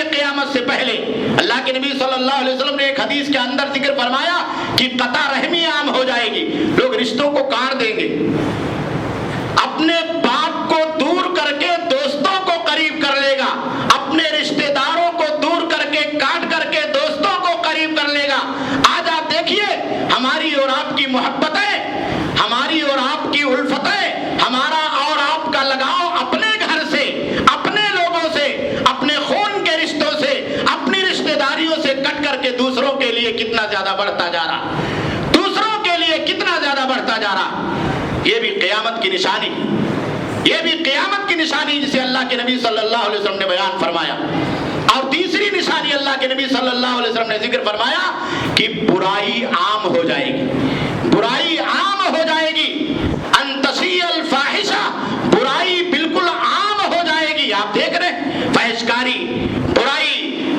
ہے قیامت سے پہلے. اللہ کے نبی صلی اللہ علیہ وسلم نے ایک حدیث کے اندر ذکر فرمایا کہ قطع رحمی عام ہو جائے گی. لوگ رشتوں کو کاٹ دیں گے, اپنے باپ کو دور کر کے دوستوں کو قریب کر لے گا, اپنے رشتہ داروں کو دور کر کے کاٹ کر کے دوستوں کو قریب کر لے گا. آج آپ دیکھیے ہماری اور آپ کی محبتیں, ہماری اور آپ کی الفتیں, ہمارا اور آپ کا لگاؤ اپنے گھر سے, اپنے لوگوں سے, اپنے خون کے رشتوں سے, اپنی رشتہ داریوں سے کٹ کر کے دوسروں کے لیے کتنا زیادہ بڑھتا جا رہا, دوسروں کے لیے کتنا زیادہ بڑھتا جا رہا. یہ بھی قیامت کی نشانی, یہ بھی قیامت کی نشانی جسے اللہ کے نبی صلی اللہ علیہ وسلم نے بیان فرمایا. اور تیسری نشانی اللہ کے نبی صلی اللہ علیہ وسلم نے ذکر فرمایا کہ برائی عام ہو جائے گی, برائی عام ہو جائے گی. ان تشیع الفاحشہ, برائی بالکل عام ہو جائے گی. آپ دیکھ رہے ہیں فحشکاری, برائی,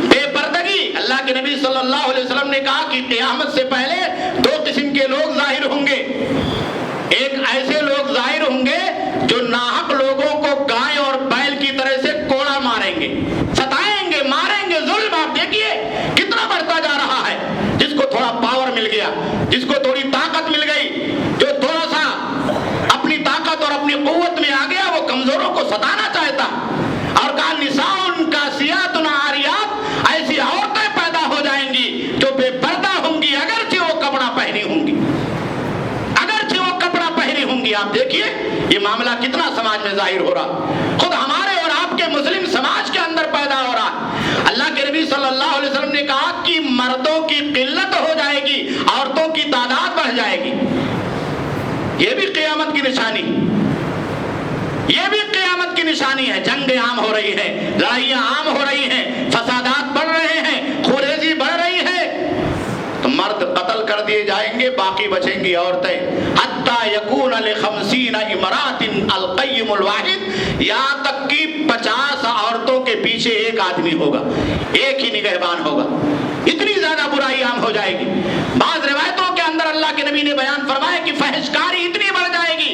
بے پردگی. اللہ کے نبی صلی اللہ علیہ وسلم نے کہا کہ قیامت سے پہلے دو قسم کے لوگ ظاہر ہوں گے. ایک ایسے لوگ ظاہر ہوں گے جو ناحق لوگوں کو گائے اور بیل کی طرح سے کوڑا ماریں گے, ستائیں گے, ماریں گے. ظلم آپ دیکھیے کتنا بڑھتا جا رہا ہے. جس کو تھوڑا پاور مل گیا, جس کو تھوڑی طاقت مل گئی, جو تھوڑا سا اپنی طاقت اور اپنی قوت میں آ گیا, وہ کمزوروں کو ستانا چاہتا. اور کہا نساء کاسیات عاریات, ایسی عورتیں پیدا ہو جائیں گی جو بے پردہ ہوں گی اگرچہ وہ کپڑا پہنی ہوں گی, اگرچہ وہ کپڑا پہنی ہوں گی. آپ دیکھیے یہ معاملہ کتنا سماج میں ظاہر ہو رہا, خود ہمارے اور آپ کے مسلم سماج کے اندر پیدا ہو رہا. اللہ کے نبی صلی اللہ علیہ وسلم نے کہا کہ مردوں کی قلت ہو جائے گی, عورتوں کی تعداد بڑھ جائے گی. یہ بھی قیامت کی نشانی, یہ بھی قیامت کی نشانی ہے. جنگیں عام ہو رہی ہیں, لڑائیاں عام ہو رہی ہیں, فسادات بڑھ رہے ہیں, خوریزی بڑھ رہی ہے. تو مرد قتل کر دیے جائیں گے, باقی بچیں گی عورتیں. حتی یکون ل50 امرأۃ القیم الواحد, یہاں تک کہ 50 عورتوں کے پیچھے ایک آدمی ہوگا, ایک ہی نگہبان ہوگا. اتنی زیادہ برائی عام ہو جائے گی. بعض روایتوں کے اندر اللہ کے نبی نے بیان فرمایا کہ فحشکاری اتنی بڑھ جائے گی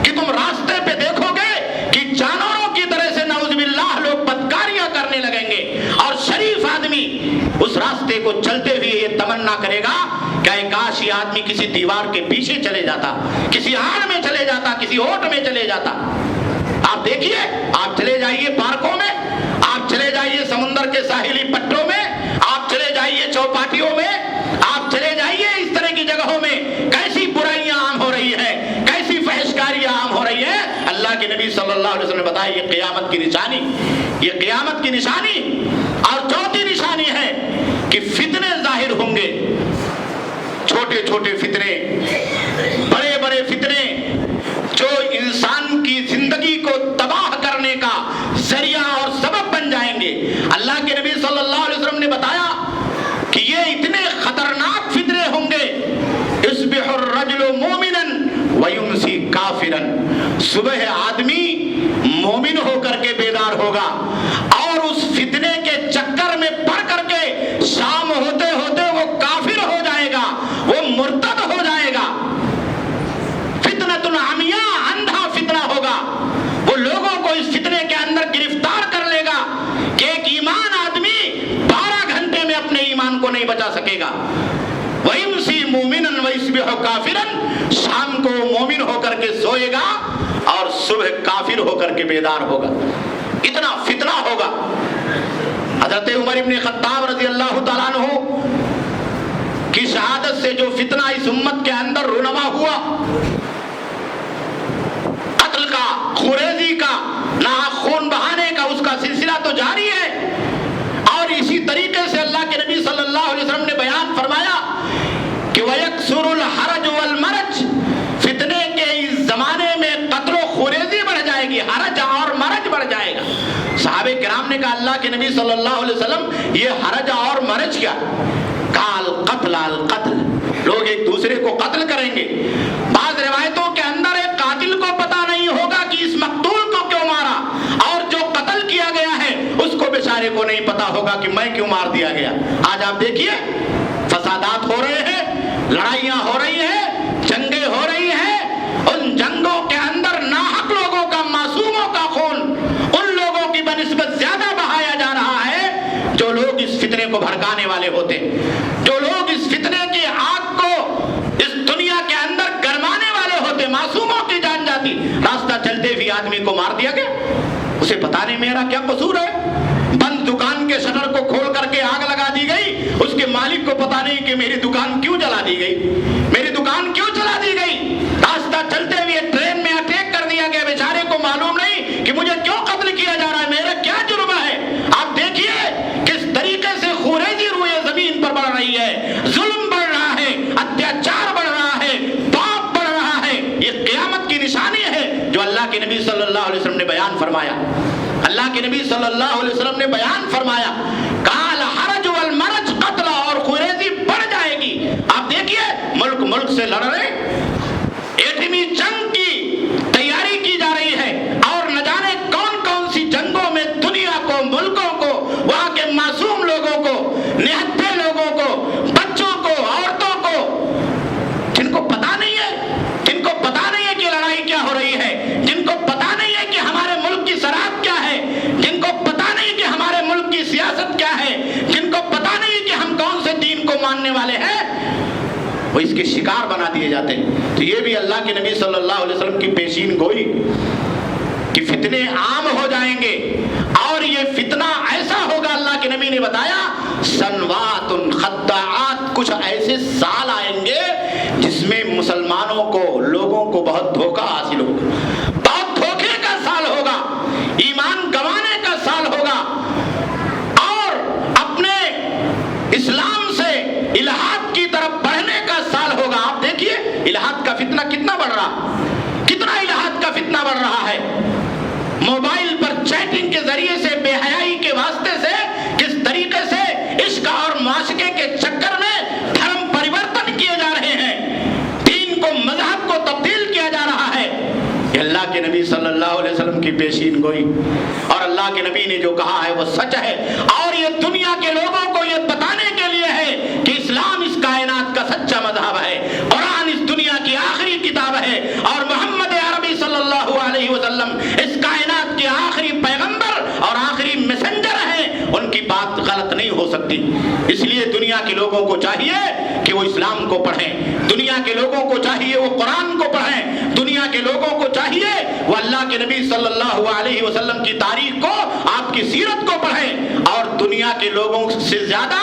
کہ تم راستے پہ دیکھو گے کہ جانوروں کی طرح سے نعوذ باللہ لوگ بدکاریاں کرنے لگیں گے. اور شریف آدمی اس راستے کو چلتے ہوئے یہ تمنا کرے گا کہ کاش یہ آدمی کسی دیوار کے پیچھے چلے جاتا, کسی آڑ میں چلے جاتا, کسی اوٹ میں چلے جاتا. آپ دیکھیے, آپ چلے جائیے پارکوں میں, آپ چلے جائیے سمندر کے ساحلی پٹوں میں, آپ چلے جائیے چوپاٹیوں میں, آپ چلے جائیے اس طرح کی جگہوں میں, کیسی برائیاں عام ہو رہی ہیں, کیسی فحشکاریاں عام ہو رہی ہیں. اللہ کے نبی صلی اللہ علیہ وسلم نے بتایا یہ قیامت کی نشانی, یہ قیامت کی نشانی. اور چوتھی نشانی ہے کہ فتنے ظاہر ہوں گے, چھوٹے چھوٹے فتنے, بڑے بڑے فتنے, جو انسان کی زندگی کو تباہ کرنے کا ذریعہ اور سبب بن جائیں گے. اللہ کے نبی صلی اللہ علیہ وسلم نے بتایا کہ یہ اتنے خطرناک فتنے ہوں گے. یصبح الرجل مومنا ویمسی کافرا, صبح آدمی مومن ہو کر کے بیدار ہوگا اور اس فتنے کے چکر میں پڑ کر کے شام ہوتے ہوتے وہ کافر ہو جائے گا, وہ مرتد ہو جائے گا. فتنۃ عمیاء, اندھا فتنہ ہوگا. وہ لوگوں کو اس فتنے کے اندر گرفتار کر لے گا کہ ایک ایمان آدمی 12 گھنٹے میں اپنے ایمان کو نہیں بچا سکے گا. وَيُمْسِي مُؤْمِنًا وَيُصْبِحُ كَافِرًا, شام کو مومن ہو کر کے سوئے گا اور صبح کافر ہو کر کے بیدار ہوگا. اتنا فتنہ ہوگا. حضرت عمر ابن خطاب رضی اللہ تعالیٰ عنہ کی شہادت سے جو فتنہ اس امت کے اندر رونما ہوا, قتل کا, خوریزی کا, ناحق خون بہانے کا, اس کا سلسلہ تو جاری ہے. اور اسی طریقے سے اللہ کے نبی صلی اللہ علیہ وسلم نے بیان فرمایا کہ وَيَكْسُرُ الْحَرَجُ وَالْمَرَجُ, فتنے کے اس زمانے میں قتل و خوریزی بڑھ جائے گی, حرج اور مرج بڑھ جائے گا. صحابہ کرام نے کہا اللہ کے نبی صلی اللہ علیہ وسلم یہ حرج اور مرج کیا؟ کہا القتل القتل, لوگ ایک دوسرے کو قتل کریں گے. بعض روایتوں کے اندر ایک قاتل کو پتہ نہیں ہوگا کہ اس مقتول کو کیوں مارا, اور جو قتل کیا گیا ہے اس کو بیچارے کو نہیں پتا ہوگا کہ میں کیوں مار دیا گیا. آج آپ دیکھیے فسادات ہو رہے ہیں, لڑائیاں ہو رہی ہیں, جنگیں ہو رہی ہیں. ان جنگوں کے اندر ناحق لوگوں کا, معصوموں کا خون ان لوگوں کی بنسبت زیادہ بہایا جا رہا ہے فتنے کو بھڑکانے والے ہوتے ہیں، جو لوگ اس فتنے کی آگ کو اس دنیا کے اندر گرمانے والے ہوتے، معصوموں کی جان جاتی، راستہ چلتے بھی آدمی کو مار دیا گیا، اسے پتا نہیں میرا کیا قصور ہے، بند دکان کے شٹر کو کھول کر کے آگ لگا دی گئی، اس کے مالک کو پتا نہیں کہ میری دکان کیوں جلا دی گئی، میری دکان کیوں جلا دی گئی، راستہ چلتے ہوئے ٹرین میں اٹیک کر دیا گیا، بیچارے کو معلوم نہیں کہ مجھے کیوں قتل کیا جا رہا ہے، میرا کیا جرم ہے۔ آپ دیکھیے کس طریقے سے خوریزی روئے زمین پر بڑھ رہی ہے، ظلم بڑھ رہا ہے، اتیاچار بڑھ رہا ہے، پاپ بڑھ رہا ہے، یہ قیامت کی نشانی ہے جو اللہ کے نبی صلی اللہ علیہ وسلم نے بیان فرمایا۔ اللہ کے نبی صلی اللہ علیہ وسلم نے بیان فرمایا، کال حرج والمرج قتل، اور خوریزی بڑھ جائے گی۔ آپ دیکھیے ملک ملک سے لڑ رہے، ایٹمی جنگ کی تیاری کی جا رہی ہے، اور نہ جانے کون کون سی جنگوں میں دنیا کو، ملکوں کو، وہاں کے معصوم لوگوں کو، نہتے لوگوں کو، بچوں کو، عورتوں کو، جن کو پتا نہیں ہے، جن کو پتا نہیں ہے کہ لڑائی کیا ہو رہی ہے، جن کو پتا نہیں ہے کہ ہمارے ملک کی سرحد کیا ہے، جن کو پتا نہیں کہ ہمارے ملک کی سیاست کیا ہے، جن کو پتا نہیں کہ ہم کون سے دین کو ماننے والے ہیں، وہ اس کے شکار بنا دیے جاتے ہیں۔ تو یہ بھی اللہ کے نبی صلی اللہ علیہ وسلم کی پیشین گوئی کہ فتنے عام ہو جائیں گے، اور یہ فتنہ ایسا ہوگا، اللہ کے نبی نے بتایا سنوات خداعات، کچھ ایسے سال آئیں گے جس میں مسلمانوں کو، لوگوں کو بہت دھوکہ حاصل ہوگا، بہت دھوکے کا سال ہوگا، ایمان گنوانے کا سال ہوگا، اور اپنے اسلام سے الحاد کی طرف بڑھنے کا سال ہوگا۔ آپ دیکھیے الحاد کا فتنہ کتنا بڑھ رہا، کتنا الحاد کا فتنہ بڑھ رہا ہے، موبائل پر چیٹنگ کے ذریعے سے، بے حیائی کے واسطے سے، کس طریقے سے عشق اور معاشقے کے چکر میں دھرم پریورتن کیے جا رہے ہیں، دین کو، مذہب کو تبدیل کیا جا رہا ہے۔ یہ اللہ کے نبی صلی اللہ علیہ وسلم کی پیشین گوئی، اور اللہ کے نبی نے جو کہا ہے وہ سچ ہے، اور یہ دنیا کے لوگوں کو یہ بتانے کے لیے ہے کہ اسلام اس کائنات کا سچا مذہب ہے، قرآن اس دنیا کی آخری کتاب ہے، اور محمد عربی صلی اللہ علیہ وسلم اس کائنات کے آخری پیغمبر اور آخری میسنجر ہیں، ان کی بات غلط نہیں ہو سکتی۔ اس لیے دنیا کے لوگوں کو چاہیے کہ وہ اسلام کو پڑھیں، دنیا کے لوگوں کو چاہیے وہ قرآن کو پڑھیں، دنیا کے لوگوں کو چاہیے وہ اللہ کے نبی صلی اللہ علیہ وسلم کی تاریخ کو، آپ کی سیرت کو پڑھیں، اور دنیا کے لوگوں سے زیادہ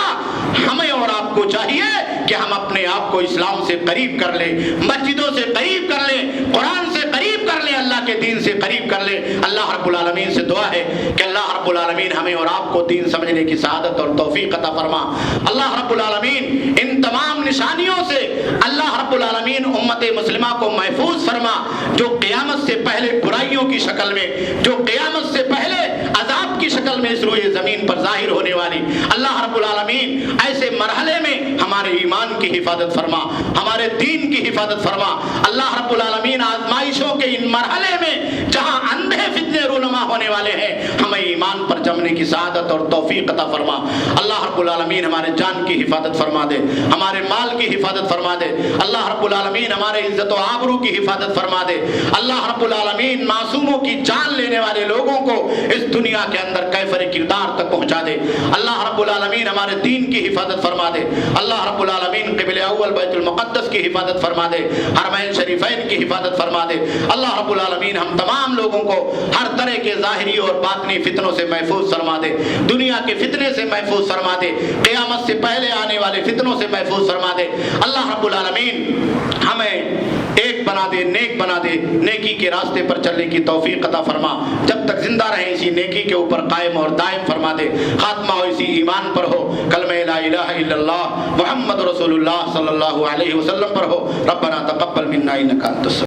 ہمیں اور آپ کو چاہیے کہ ہم اپنے آپ کو اسلام سے قریب کر لیں، مسجدوں سے قریب کر لیں، قرآن سے قریب کر لیں، اللہ کے دین سے قریب کر لیں۔ اللہ رب العالمین سے دعا ہے کہ اللہ رب العالمین ہمیں اور آپ کو دین سمجھنے کی سعادت اور توفیق عطا فرما۔ اللہ رب العالمین ان تمام نشانیوں سے اللہ رب العالمین امت مسلمہ کو محفوظ فرما، جو قیامت سے پہلے برائیوں کی شکل میں، جو قیامت سے پہلے عذاب کی شکل میں اس روئے زمین پر ظاہر ہونے والی، اللہ رب العالمین ایسے مرحلے میں ہمارے ایمان کی حفاظت فرما، ہمارے دین کی حفاظت فرما۔ اللہ رب العالمین آزمائشوں کے ان مرحلے میں جہاں اندھے فتنے رونما ہونے والے ہیں، ہمیں ایمان پر جمنے کی سعادت اور توفیق عطا فرما۔ اللہ رب العالمین ہمارے جان کی حفاظت فرما دے، ہمارے مال کی حفاظت فرما دے، اللہ رب العالمین ہمارے عزت و آبرو کی حفاظت فرما دے۔ اللہ رب العالمین معصوموں کی جان لینے والے لوگوں کو اس دنیا کے اندر کیفر کردار تک پہنچا دے۔ اللہ رب العالمین ہمارے دین کی حفاظت فرما دے۔ اللہ رب العالمین قبلہ اول بیت المقدس کی حفاظت فرما دے، حرمین شریفین کی حفاظت فرما دے۔ اللہ رب العالمین ہم تمام لوگوں کو ہر طرح کے ظاہری اور باطنی فتنوں سے محفوظ فرما دے، دنیا کے فتنے سے محفوظ فرما دے، قیامت سے پہلے آنے والے فتنوں سے محفوظ فرما دے۔ اللہ رب العالمین ہمیں ایک بنا دے، نیک بنا دے، نیکی کے راستے پر چلنے کی توفیق عطا فرما، جب تک زندہ رہیں اسی نیکی کے اوپر قائم اور دائم فرما دے، خاتمہ ہو اسی ایمان پر ہو، کلمہ لا الہ الا اللہ محمد رسول اللہ صلی اللہ علیہ وسلم پر ہو۔ ربنا تقبل منا انک انت